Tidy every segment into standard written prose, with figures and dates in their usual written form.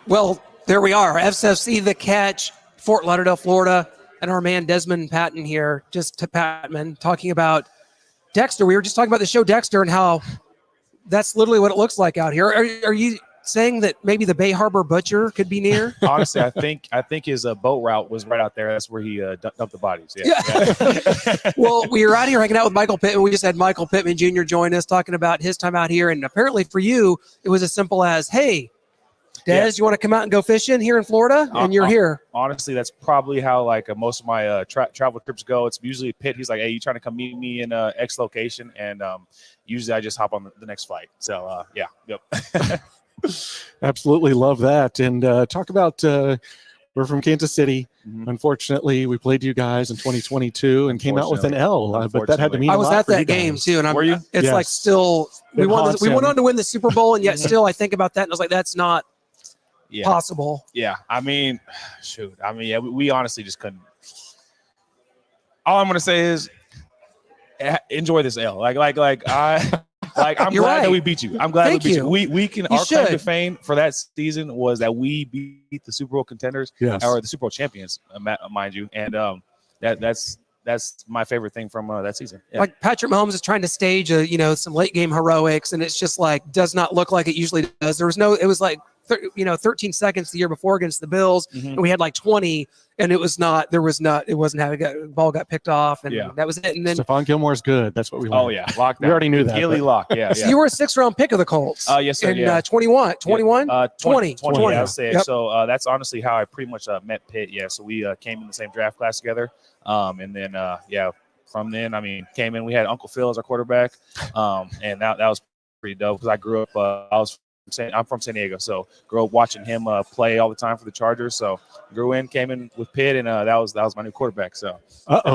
Well, there we are. SFC The Catch, Fort Lauderdale, Florida, and our man Desmond Patton here, Patman, talking about Dexter. We were just talking about the show Dexter and how that's literally what it looks like out here. Are you saying that maybe the Bay Harbor Butcher could be near? Honestly, I think his boat route was right out there. That's where he dumped the bodies. Yeah. Well, we were out here hanging out with Michael Pittman. We just had Michael Pittman Jr. join us talking about his time out here. And apparently for you, it was as simple as, hey, Des, you want to come out and go fishing here in Florida? And you're here. Honestly, that's probably how most of my travel trips go. It's usually Pitt. He's like, hey, you trying to come meet me in X location? And usually I just hop on the next flight. So, yeah. Yep. Absolutely love that. And talk about we're from Kansas City. Mm-hmm. Unfortunately, we played you guys in 2022 and came out with an L, but that had to mean I was at that game too, and were you? It's like still we went on to win the Super Bowl, and yet still I think about that and I was like, that's not possible. Yeah, I mean, shoot, I mean, yeah, we honestly just couldn't. All I'm gonna say is enjoy this L. I'm glad that we beat you. I'm glad we beat you. We can our claim to fame for that season was that we beat the Super Bowl contenders or the Super Bowl champions, mind you, and that's my favorite thing from that season. Yeah. Like Patrick Mahomes is trying to stage some late game heroics, and it's just like does not look like it usually does. It was like 13 seconds the year before against the Bills, and we had like 20, and it wasn't having the ball got picked off, and that was it. And then Stephon Gilmore's good. That's what we learned. Oh yeah, locked down. We already knew that. Gilly lock. Yeah. So you were a 6th-round pick of the Colts. Yes, sir. In 21. 20. I'll say it. So that's honestly how I pretty much met Pitt. Yeah. So we came in the same draft class together, and then from then, I mean, came in. We had Uncle Phil as our quarterback, and that was pretty dope because I grew up. I'm from San Diego, so grew up watching him play all the time for the Chargers. So came in with Pitt, and that was my new quarterback. So,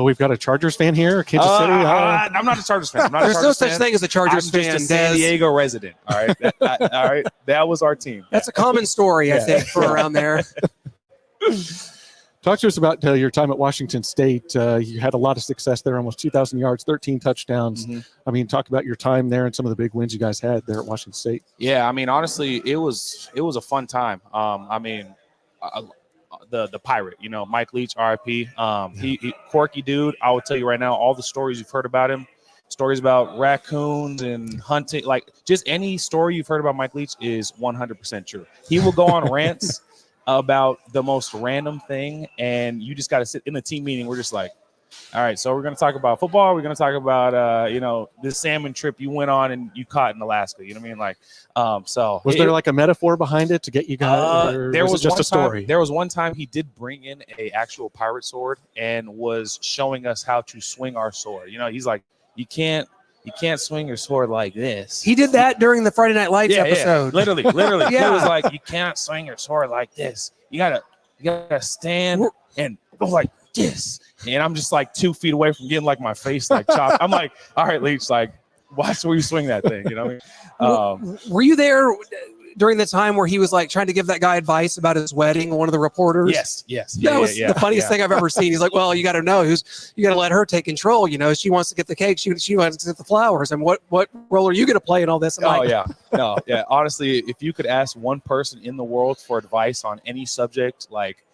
we've got a Chargers fan here, Kansas City. I'm not a Chargers fan. There's no such thing as a Chargers fan. I'm just a San Diego resident. All right, all right. That was our team. That's a common story, I think, for around there. Talk to us about your time at Washington State. You had a lot of success there, almost 2,000 yards, 13 touchdowns. Mm-hmm. I mean, talk about your time there and some of the big wins you guys had there at Washington State. Yeah, I mean, honestly, it was a fun time. I mean, the Pirate, Mike Leach, RIP. He quirky dude. I will tell you right now, all the stories you've heard about him, stories about raccoons and hunting, like just any story you've heard about Mike Leach is 100% true. He will go on rants about the most random thing, and you just got to sit in the team meeting. We're just like, all right, so we're going to talk about football. We're going to talk about, this salmon trip you went on and you caught in Alaska. You know what I mean? Like, so was there like a metaphor behind it to get you guys? There was just a story. There was one time he did bring in a actual pirate sword and was showing us how to swing our sword. He's like, you can't swing your sword like this. He did that during the Friday Night Lights episode. Yeah. Literally. He was like, you can't swing your sword like this. You gotta stand and go like this. And I'm just like 2 feet away from getting like my face like chopped. I'm like, all right, Leach, like watch where you swing that thing. You know what I mean? Were you there during the time where he was like trying to give that guy advice about his wedding, one of the reporters? Yes. That was the funniest thing I've ever seen. He's like, well, you got to know you got to let her take control. She wants to get the cake. She wants to get the flowers. And what role are you going to play in all this? Honestly, if you could ask one person in the world for advice on any subject, like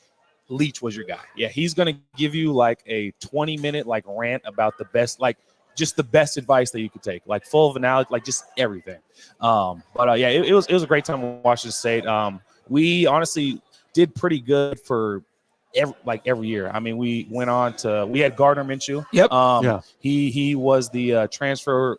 Leach was your guy. Yeah. He's going to give you like a 20-minute like rant about the best, like just the best advice that you could take, like full of analogy, like just everything. It was a great time in Washington State. We honestly did pretty good for every year. I mean, we had Gardner Minshew. Yep. He was the transfer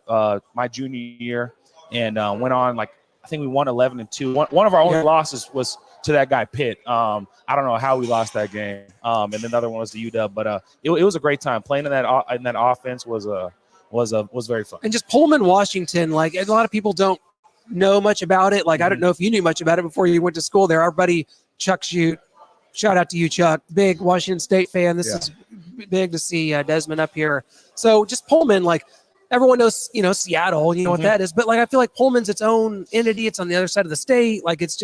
my junior year and went on, like, I think we won 11-2. One of our only losses was to that guy Pitt. I don't know how we lost that game. And then the other one was the UW, but it was a great time playing in that offense was very fun. And just Pullman, Washington, like a lot of people don't know much about it. Like, I don't know if you knew much about it before you went to school there. Our buddy Chuck Shute, shout out to you, Chuck, big Washington State fan. This is big to see Desmond up here. So just Pullman, like everyone knows, Seattle, you know what that is. But like, I feel like Pullman's its own entity. It's on the other side of the state. Like it's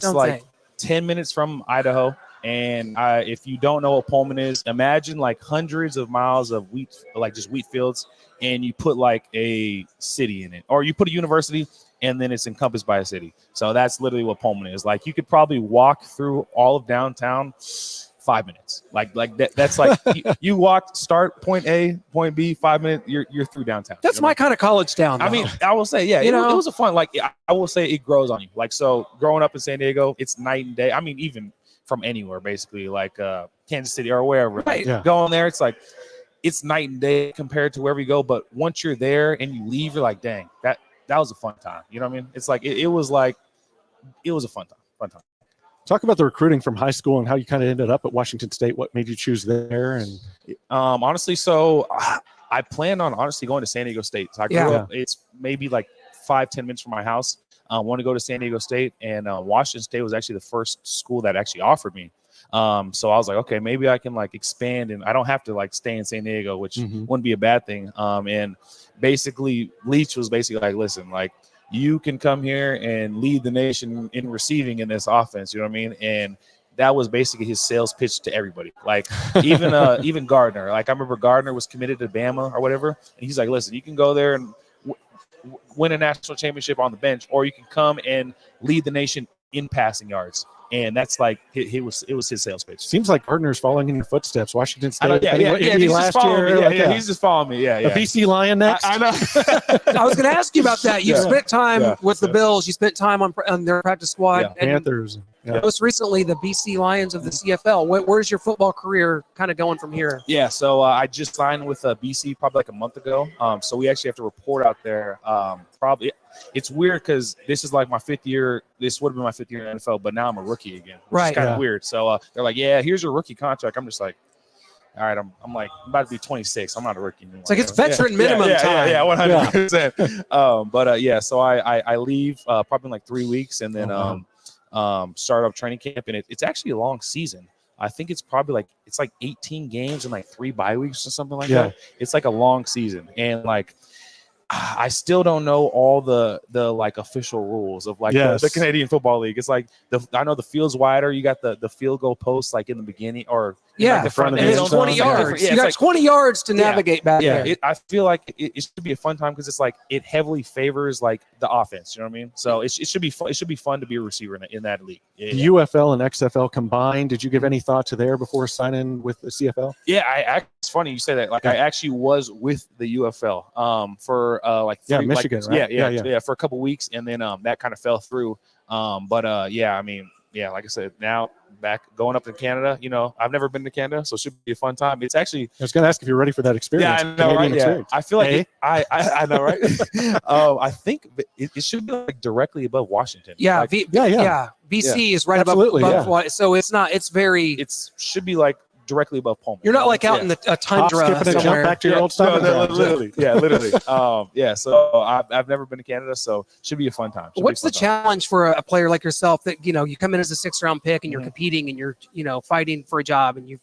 like thing. 10 minutes from Idaho. And if you don't know what Pullman is, imagine like hundreds of miles of wheat, like just wheat fields, and you put like a city in it, or you put a university, and then it's encompassed by a city. So that's literally what Pullman is. Like you could probably walk through all of downtown 5 minutes. Like that. That's like you walk, start point A, point B, 5 minutes, you're through downtown. That's my kind of college town, though. I mean, I will say, yeah, it was a fun. Like I will say, it grows on you. Like so, growing up in San Diego, it's night and day. I mean, even from anywhere, basically, like Kansas City or wherever. Right. Yeah. Going there, it's like it's night and day compared to wherever you go. But once you're there and you leave, you're like, dang, that was a fun time. You know what I mean? It's like it was a fun time. Talk about the recruiting from high school and how you kind of ended up at Washington State. What made you choose there? And honestly, so I planned on going to San Diego State. So I grew up. It's maybe like 5-10 minutes from my house. I want to go to San Diego State, and Washington State was actually the first school that actually offered me. So I was like, okay, maybe I can like expand, and I don't have to like stay in San Diego, which wouldn't be a bad thing. And basically, Leach was basically like, listen, like, you can come here and lead the nation in receiving in this offense. You know what I mean? And that was basically his sales pitch to everybody. Like even Gardner. Like I remember Gardner was committed to Bama or whatever, and he's like, listen, you can go there and win a national championship on the bench, or you can come and lead the nation in passing yards. And that's like it was his sales pitch. Seems like Gardner's following in your footsteps. Washington State. He's just following me. He's just following me. Yeah. A BC Lion next. I know. I was going to ask you about that. You spent time with the Bills. You spent time on their practice squad. Yeah. Panthers. And most recently, the BC Lions of the CFL. Where's your football career kind of going from here? Yeah, so I just signed with BC probably like a month ago. So we actually have to report out there. Probably it's weird because this is like my 5th year. This would have been my 5th year in the NFL, but now I'm a rookie again. Which is kind of weird. So they're like, yeah, here's your rookie contract. I'm just like, all right, I'm like I'm about to be 26. I'm not a rookie anymore. It's like it's veteran minimum time. Yeah, 100%. But so I leave probably in like 3 weeks, and then start up training camp, and it's actually a long season. I think it's probably like 18 games and like 3 bye weeks or something like that. It's like a long season, and like I still don't know all the like official rules of like the Canadian Football League. It's like I know the field's wider. You got the field goal post like in the beginning, or like the front, and it's 20 yards. You got like 20 yards to navigate back there. I feel like it should be a fun time because it's like it heavily favors like the offense. You know what I mean? So it should be fun. It should be fun to be a receiver in that league. UFL and XFL combined. Did you give any thought to there before signing with the CFL? Yeah, it's funny you say that. Like I actually was with the UFL for like 3, Michigan, like, right? For a couple weeks, and then that kind of fell through. Like I said, now back going up to Canada. You know, I've never been to Canada, so it should be a fun time. It's actually. I was going to ask if you're ready for that experience. Yeah, I know, right? Yeah, I feel like I know, right? I think it should be like directly above Washington. Yeah, like, BC is right above. So it's not. It's very. It should be like directly above Pullman. You're not like out in the tundra Hop, skip, and jump back to your old stuff. Literally. So I've never been to Canada, so should be a fun time. What's the challenge for a player like yourself that you come in as a 6th round pick and you're competing and you're fighting for a job and you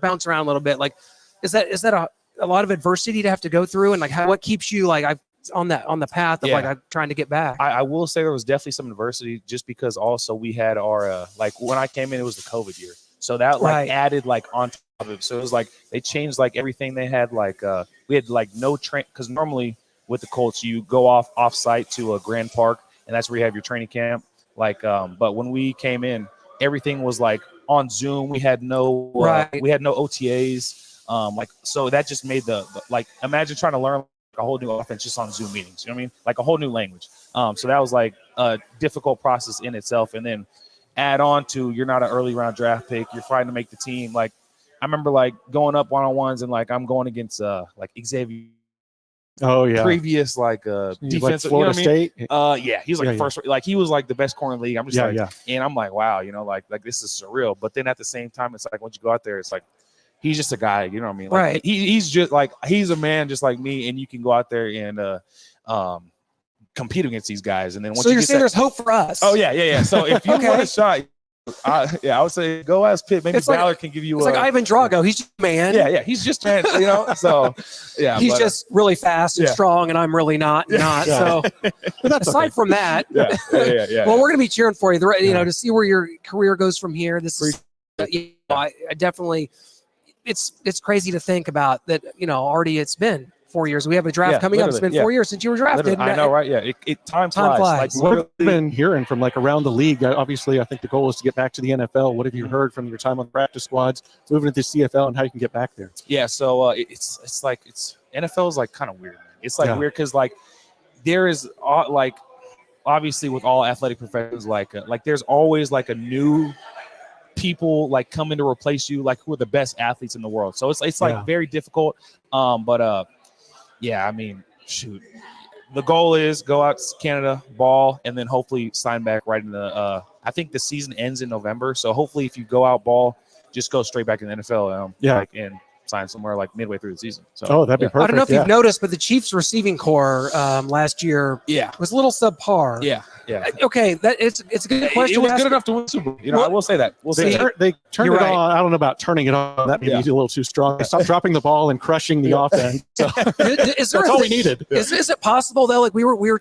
bounce around a little bit? Like, is that a lot of adversity to have to go through, and like what keeps you like on the path of like trying to get back? I will say there was definitely some adversity just because also we had our like when I came in, it was the COVID year. So that like added like on top of it. So it was like they changed like everything. They had like we had like no train because normally with the Colts you go off site to a Grand Park and that's where you have your training camp. Like but when we came in, everything was like on Zoom. We had no OTAs. Like so that just made the like imagine trying to learn a whole new offense just on Zoom meetings. You know what I mean? Like a whole new language. So that was like a difficult process in itself, and then add on to you're not an early round draft pick, you're fighting to make the team. Like I remember like going up one-on-ones and like I'm going against like Xavier. Previous like defensive like Florida State. He's like first like he was like the best corner in the league. I'm just and I'm like wow, like this is surreal. But then at the same time it's like once you go out there it's like he's just a guy, you know what I mean? Like, he's just like he's a man just like me, and you can go out there and compete against these guys, and then once so you're saying there's hope for us. So if you want a shot, I would say go ask Pitt. Maybe Ballard can give you. It's like Ivan Drago. He's just man. Yeah, he's just man. So he's just really fast and strong, and I'm really not. So aside from that, well, we're gonna be cheering for you. To see where your career goes from here. This is I definitely, it's crazy to think about that. Already it's been 4 years. We have a draft coming up. It's been 4 years since you were drafted. I know, right? Yeah, time flies. Like, what have you been hearing from around the league? Obviously, I think the goal is to get back to the NFL. What have you heard from your time on the practice squads, moving to the CFL, and how you can get back there? Yeah, so it's NFL is kind of weird. Man. It's weird because there is obviously with all athletic professions there's always a new people coming to replace you who are the best athletes in the world. So it's very difficult. Yeah, I mean, shoot. The goal is go out to Canada, ball, and then hopefully sign back right in the I think the season ends in November. So hopefully if you go out, ball, just go straight back in the NFL and sign somewhere midway through the season. So that'd be perfect. I don't know if you've noticed, but the Chiefs receiving core last year was a little subpar. Yeah. Okay, it's a good question. It was good enough to win Super Bowl. I will say that. They turned it on. I don't know about turning it on. That may be a little too strong. They stopped dropping the ball and crushing the offense. So that's all we needed. Is it possible though? We were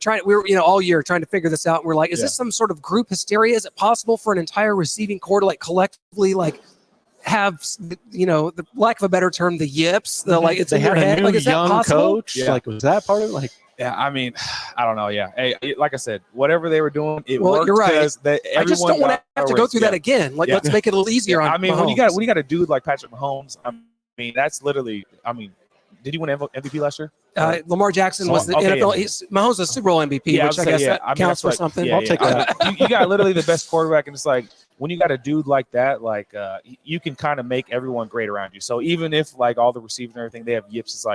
all year trying to figure this out. And we're is this some sort of group hysteria? Is it possible for an entire receiving core to collectively have the lack of a better term, the yips, it's they in your had head. A new Is that young possible? coach. Was that part of it? Yeah, I mean, I don't know. Yeah, hey, like I said, whatever they were doing, it worked. You're right. I just don't want to have to go through that again. Let's make it a little easier. On I mean, Mahomes. when you got a dude like Patrick Mahomes, I mean, that's literally. I mean, did he win MVP last year? Lamar Jackson was the NFL. Mahomes was Super Bowl MVP, which I guess counts for something. I'll take that. You got literally the best quarterback, and it's when you got a dude like that, you can kind of make everyone great around you. So even if all the receivers and everything, they have yips, it's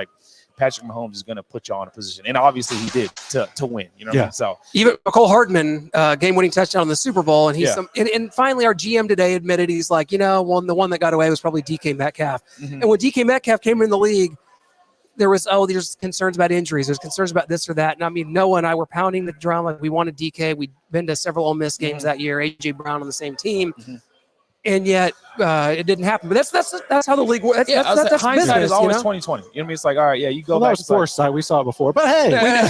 Patrick Mahomes is going to put you on a position, and obviously he did to win. You know what I mean? So even Mecole Hardman, game-winning touchdown in the Super Bowl, and and finally our GM today admitted he's the one that got away was probably DK Metcalf. And when DK Metcalf came in the league, there was there's concerns about injuries, there's concerns about this or that, and I mean Noah and I were pounding the drum we wanted DK. We'd been to several Ole Miss games that year, AJ Brown on the same team. And yet it didn't happen. But that's how the league works. That's hindsight business, is always 20/20. You know what I mean? It's all right, you go back. That was foresight. We saw it before. But hey,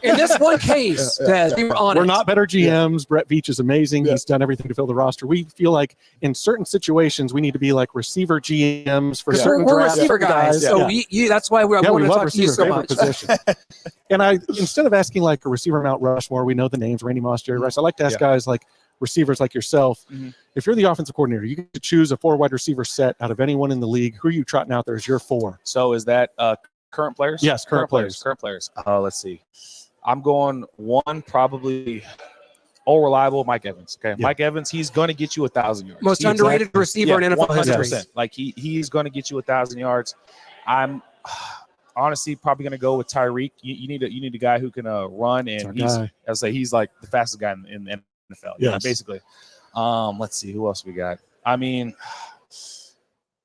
in this one case, we were on we're not better GMs. Brett Veach is amazing. He's done everything to fill the roster. We feel like in certain situations we need to be receiver GMs for certain we're receiver guys. So that's why we want to talk to you so much. And instead of asking a receiver Mount Rushmore, we know the names Randy Moss, Jerry Rice. I like to ask guys receivers like yourself. If you're the offensive coordinator, you get to choose a 4 wide receiver set out of anyone in the league. Who are you trotting out there as your 4? So is that current players? Yes, current players. Current players. Let's see. I'm going 1, probably all reliable, Mike Evans. Okay, Mike Evans, he's going to get you 1,000 yards. Most underrated receiver in NFL 100%. history. He's going to get you 1,000 yards. I'm honestly probably going to go with Tyreek. You need a guy who can run, and he's the fastest guy in the NFL. Basically. Let's see who else we got. I mean,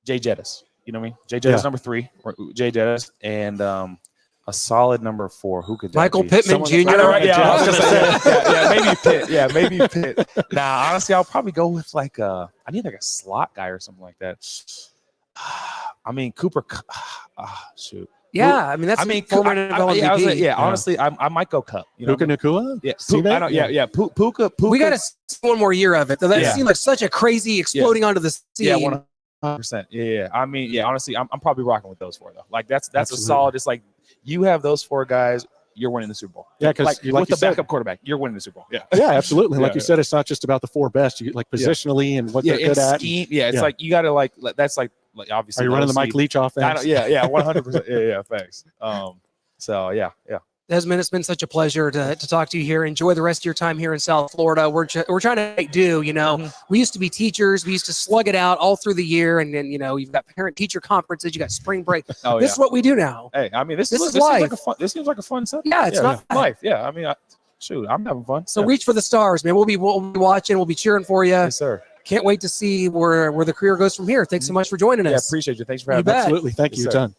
Jay Jettis. You know what I mean? Jay Jettis number 3. Jay Jettis, and a solid number 4. Who could that Michael be? Pittman Jr. Maybe Pitt. Yeah, maybe Pitt. Nah, honestly, I'll probably go with I need a slot guy or something like that. I mean, Cooper. Shoot. Yeah, I mean that's former NFL MVP. Honestly, I might go Cup. Puka Nacua? Yeah, Puka. We got to see one more year of it. That seemed like such a crazy exploding onto the scene. Yeah, 100%. Yeah. I mean, honestly, I'm probably rocking with those 4 though. That's a solid. It's you have those 4 guys, you're winning the Super Bowl. Yeah, because with the backup quarterback, you're winning the Super Bowl. Yeah, absolutely. Like you said, it's not just about the 4 best. You positionally and what they're good at. Scheme, it's you got to that's obviously. Are you running the Mike Leach offense? 100%. Yeah, thanks. So yeah. Desmond, it's been such a pleasure to talk to you here. Enjoy the rest of your time here in South Florida. We're trying to make do. We used to be teachers. We used to slug it out all through the year, and then you've got parent-teacher conferences. You got spring break. This is what we do now. Hey, I mean, this is life. This seems like a fun set. Yeah, it's not life. Yeah, I mean, I'm having fun. So reach for the stars, man. We'll be watching. We'll be cheering for you. Yes, sir. Can't wait to see where the career goes from here. Thanks so much for joining us. Yeah, appreciate you. Thanks for having me. Absolutely. Thank you. Done.